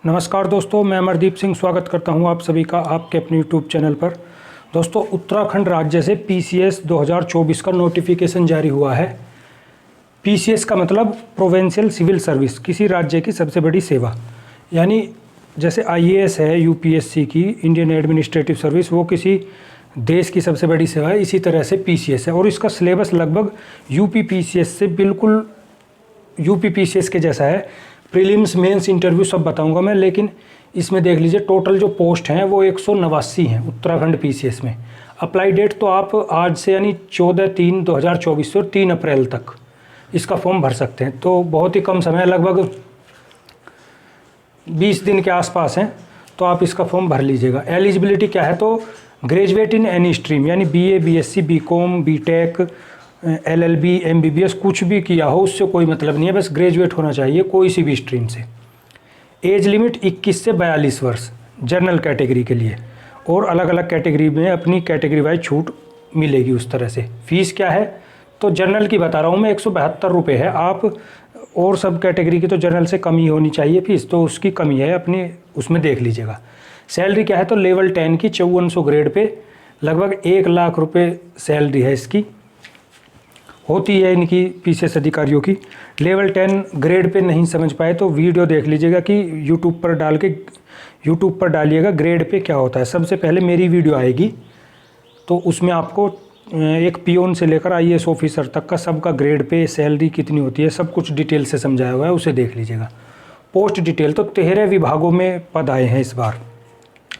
नमस्कार दोस्तों, मैं अमरदीप सिंह स्वागत करता हूं आप सभी का आपके अपने यूट्यूब चैनल पर। दोस्तों, उत्तराखंड राज्य से पीसीएस 2024 का नोटिफिकेशन जारी हुआ है। पीसीएस का मतलब प्रोविंशियल सिविल सर्विस, किसी राज्य की सबसे बड़ी सेवा। यानी जैसे आईएएस है यूपीएससी की, इंडियन एडमिनिस्ट्रेटिव सर्विस, वो किसी देश की सबसे बड़ी सेवा है। इसी तरह से पीसीएस है और इसका सिलेबस लगभग यूपी पीसीएस से बिल्कुल यूपी पीसीएस के जैसा है। प्रीलिम्स, मेंस, इंटरव्यू सब बताऊंगा मैं, लेकिन इसमें देख लीजिए टोटल जो पोस्ट हैं वो 189 हैं उत्तराखंड पीसीएस में। अप्लाई डेट तो आप आज से यानी 14/3/2024 से और 3 अप्रैल तक इसका फॉर्म भर सकते हैं। तो बहुत ही कम समय, लगभग 20 दिन के आसपास हैं, तो आप इसका फॉर्म भर लीजिएगा। एलिजिबिलिटी क्या है, तो ग्रेजुएट इन एनी स्ट्रीम, यानी BA, BSc, BCom, BTech, LLB, MBBS, कुछ भी किया हो उससे कोई मतलब नहीं है, बस ग्रेजुएट होना चाहिए कोई सी भी स्ट्रीम से। एज लिमिट 21 से 42 वर्ष जनरल कैटेगरी के लिए, और अलग अलग कैटेगरी में अपनी कैटेगरी वाइज छूट मिलेगी उस तरह से। फीस क्या है, तो जनरल की बता रहा हूँ मैं, 172 रुपये है। आप और सब कैटेगरी की तो जनरल से कम ही होनी चाहिए फीस, तो उसकी कमी है, अपनी उसमें देख लीजिएगा। सैलरी क्या है, तो लेवल 10 की 5400 ग्रेड पे लगभग 1 लाख रुपये सैलरी है इसकी, होती है इनकी पीसीएस अधिकारियों की। लेवल 10 ग्रेड पे नहीं समझ पाए तो वीडियो देख लीजिएगा कि यूट्यूब पर डालिएगा ग्रेड पे क्या होता है। सबसे पहले मेरी वीडियो आएगी, तो उसमें आपको एक पियोन से लेकर आईएएस ऑफिसर तक का सबका ग्रेड पे सैलरी कितनी होती है सब कुछ डिटेल से समझाया हुआ है, उसे देख लीजिएगा। पोस्ट डिटेल, तो 13 विभागों में पद आए हैं इस बार।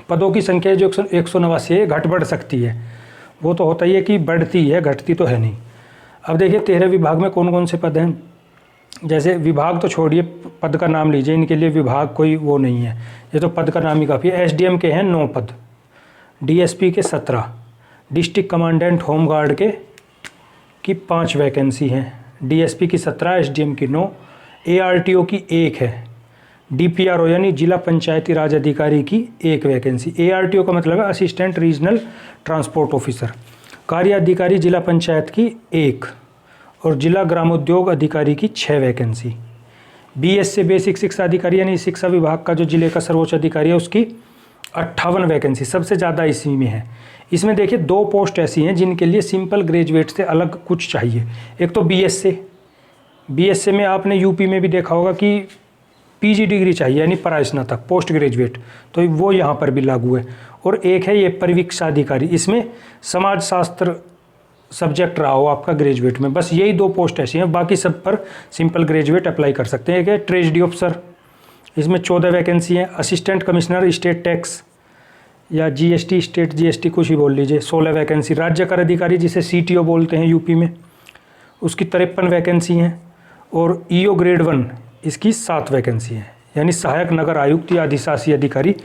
पदों की संख्या जो 189 है, घट बढ़ सकती है, वो तो होता ही है कि बढ़ती है, घटती तो है नहीं। अब देखिए 13 विभाग में कौन कौन से पद हैं। जैसे विभाग तो छोड़िए, पद का नाम लीजिए, इनके लिए विभाग कोई वो नहीं है, ये तो पद का नाम ही काफ़ी है। एसडीएम के हैं 9 पद, डीएसपी के 17, डिस्ट्रिक्ट कमांडेंट होमगार्ड की 5 वैकेंसी हैं, डीएसपी की 17, एसडीएम की 9, एआरटीओ की 1 है, डीपीआरओ यानी जिला पंचायती राज अधिकारी की 1 वैकेंसी। एआरटीओ का मतलब है असिस्टेंट रीजनल ट्रांसपोर्ट ऑफिसर। कार्य अधिकारी जिला पंचायत की 1 और जिला ग्रामोद्योग अधिकारी की 6 वैकेंसी। बीएस से बेसिक शिक्षा अधिकारी यानी शिक्षा विभाग का जो जिले का सर्वोच्च अधिकारी है, उसकी 58 वैकेंसी, सबसे ज़्यादा इसी में है। इसमें देखिए 2 पोस्ट ऐसी हैं जिनके लिए सिंपल ग्रेजुएट से अलग कुछ चाहिए। एक तो बीएस से में आपने यूपी में भी देखा होगा कि पीजी डिग्री चाहिए, यानी परास्नातक, पोस्ट ग्रेजुएट, तो वो यहाँ पर भी लागू है। और एक है ये परिवीक्षा अधिकारी, इसमें समाज शास्त्र सब्जेक्ट रहा हो आपका ग्रेजुएट में। बस यही 2 पोस्ट ऐसी हैं, बाकी सब पर सिंपल ग्रेजुएट अप्लाई कर सकते हैं। एक है ट्रेजरी ऑफिसर, इसमें 14 वैकेंसी हैं। असिस्टेंट कमिश्नर स्टेट टैक्स या जीएसटी, स्टेट जीएसटी कुछ ही बोल लीजिए, 16 वैकेंसी। राज्य कर अधिकारी जिसे सीटीओ बोलते हैं यूपी में, उसकी 53 वैकेंसी हैं। और ईओ ग्रेड 1, इसकी 7 वैकेंसी है, यानी सहायक नगर आयुक्त या अधिशासी अधिकारी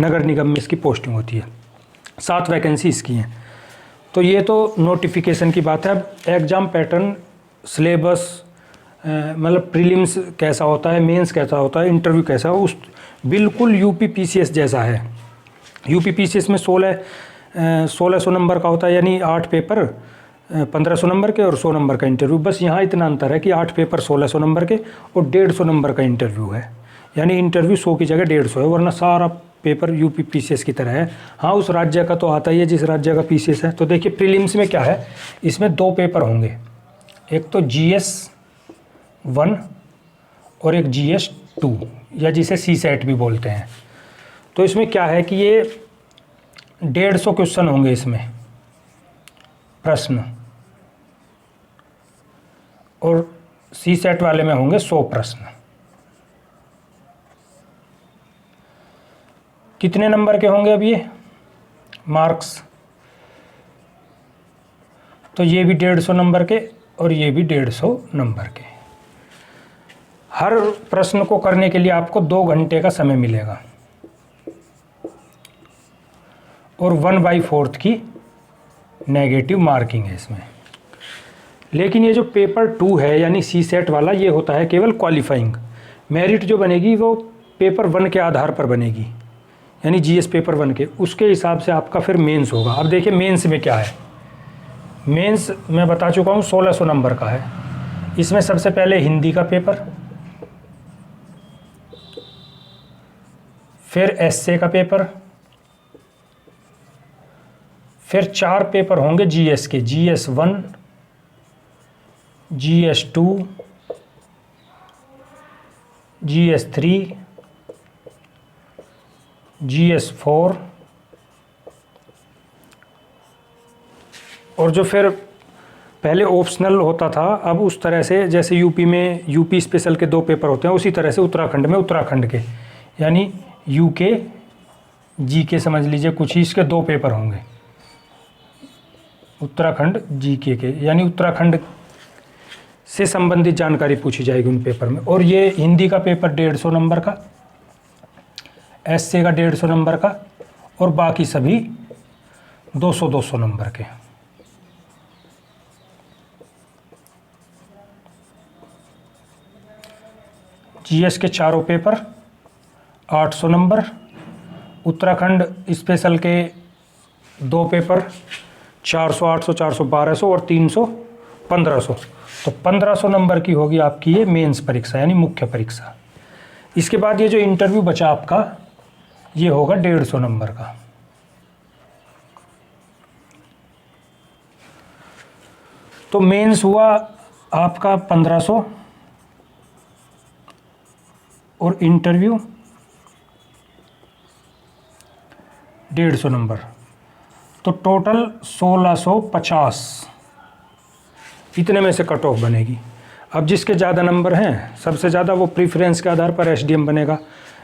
नगर निगम में इसकी पोस्टिंग होती है। 7 वैकेंसी इसकी हैं। तो ये तो नोटिफिकेशन की बात है। अब एग्ज़ाम पैटर्न, सिलेबस, मतलब प्रीलिम्स कैसा होता है, मेंस कैसा होता है, इंटरव्यू कैसा हो, उस बिल्कुल यूपी पीसीएस जैसा है। यूपी पीसीएस में 1600 नंबर का होता है, यानी 8 पेपर 1500 नंबर के और 100 नंबर का इंटरव्यू। बस यहाँ इतना अंतर है कि 8 पेपर 1600 नंबर के और 150 नंबर का इंटरव्यू है, यानी इंटरव्यू 100 की जगह 150 है, वरना सारा पेपर यूपी पीसीएस की तरह है। हाँ, उस राज्य का तो आता ही है जिस राज्य का पीसीएस है। तो देखिए प्रीलिम्स में क्या है, इसमें 2 पेपर होंगे, एक तो GS1 और एक GS2, या जिसे CSAT भी बोलते हैं। तो इसमें क्या है कि ये 150 क्वेश्चन होंगे इसमें, प्रश्न, और CSAT वाले में होंगे 100 प्रश्न। कितने नंबर के होंगे अब ये मार्क्स, तो ये भी 150 नंबर के और ये भी 150 नंबर के। हर प्रश्न को करने के लिए आपको 2 घंटे का समय मिलेगा और 1/4 की नेगेटिव मार्किंग है इसमें। लेकिन ये जो पेपर 2 है यानी CSAT वाला, ये होता है केवल क्वालिफाइंग। मेरिट जो बनेगी वो पेपर 1 के आधार पर बनेगी, यानी GS पेपर 1 के, उसके हिसाब से आपका फिर मेंस होगा। अब देखिए मेंस में क्या है। मेंस मैं बता चुका हूँ 1600 नंबर का है। इसमें सबसे पहले हिंदी का पेपर, फिर एसए का पेपर, फिर 4 पेपर होंगे जीएस के, GS1, GS2, GS3, GS4, और जो फिर पहले ऑप्शनल होता था, अब उस तरह से जैसे यूपी में यूपी स्पेशल के 2 पेपर होते हैं, उसी तरह से उत्तराखंड में उत्तराखंड के, यानी यूके जीके समझ लीजिए, कुछ ही इसके 2 पेपर होंगे उत्तराखंड जीके के, यानी उत्तराखंड से संबंधित जानकारी पूछी जाएगी उन पेपर में। और ये हिंदी का पेपर 150 नंबर का, एसए का 150 नंबर का, और बाकी सभी 200-200 नंबर के। जीएस के चारों पेपर 800 नंबर, उत्तराखंड स्पेशल के 2 पेपर 400, 800, 400, 1200 और 300, 1500। तो 1500 नंबर की होगी आपकी ये मेंस परीक्षा, यानी मुख्य परीक्षा। इसके बाद ये जो इंटरव्यू बचा आपका, ये होगा 150 नंबर का। तो मेंस हुआ आपका 1500 और इंटरव्यू 150 नंबर, तो टोटल 1650 इतने में से कट ऑफ बनेगी। अब जिसके ज़्यादा नंबर हैं, सबसे ज़्यादा वो प्रीफरेंस के आधार पर एसडीएम बनेगा,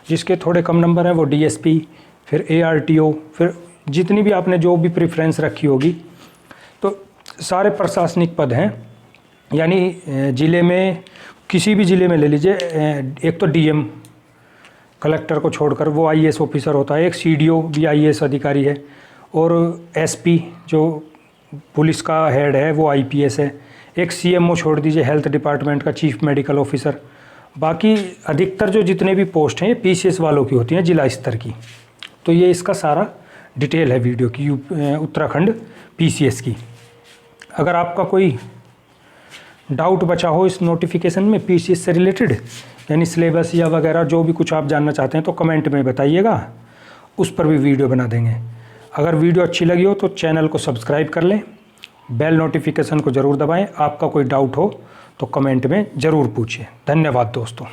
जिसके थोड़े कम नंबर हैं वो डीएसपी, फिर एआरटीओ, फिर जितनी भी आपने जो भी प्रीफरेंस रखी होगी। तो सारे प्रशासनिक पद हैं, यानी ज़िले में किसी भी ज़िले में ले लीजिए, एक तो डीएम कलेक्टर को छोड़कर वो आईएएस ऑफिसर होता है, एक सीडीओ भी आईएएस अधिकारी है, और एसपी जो पुलिस का हेड है वो आईपीएस है, एक सीएमओ छोड़ दीजिए हेल्थ डिपार्टमेंट का चीफ मेडिकल ऑफिसर। बाकी अधिकतर जो जितने भी पोस्ट हैं ये पीसीएस वालों की होती हैं, जिला स्तर की। तो ये इसका सारा डिटेल है वीडियो की उत्तराखंड पीसीएस की। अगर आपका कोई डाउट बचा हो इस नोटिफिकेशन में पीसीएस से रिलेटेड, यानी सिलेबस या वगैरह जो भी कुछ आप जानना चाहते हैं, तो कमेंट में बताइएगा, उस पर भी वीडियो बना देंगे। अगर वीडियो अच्छी लगी हो तो चैनल को सब्सक्राइब कर लें, बेल नोटिफिकेशन को ज़रूर दबाएं। आपका कोई डाउट हो तो कमेंट में ज़रूर पूछिए। धन्यवाद दोस्तों।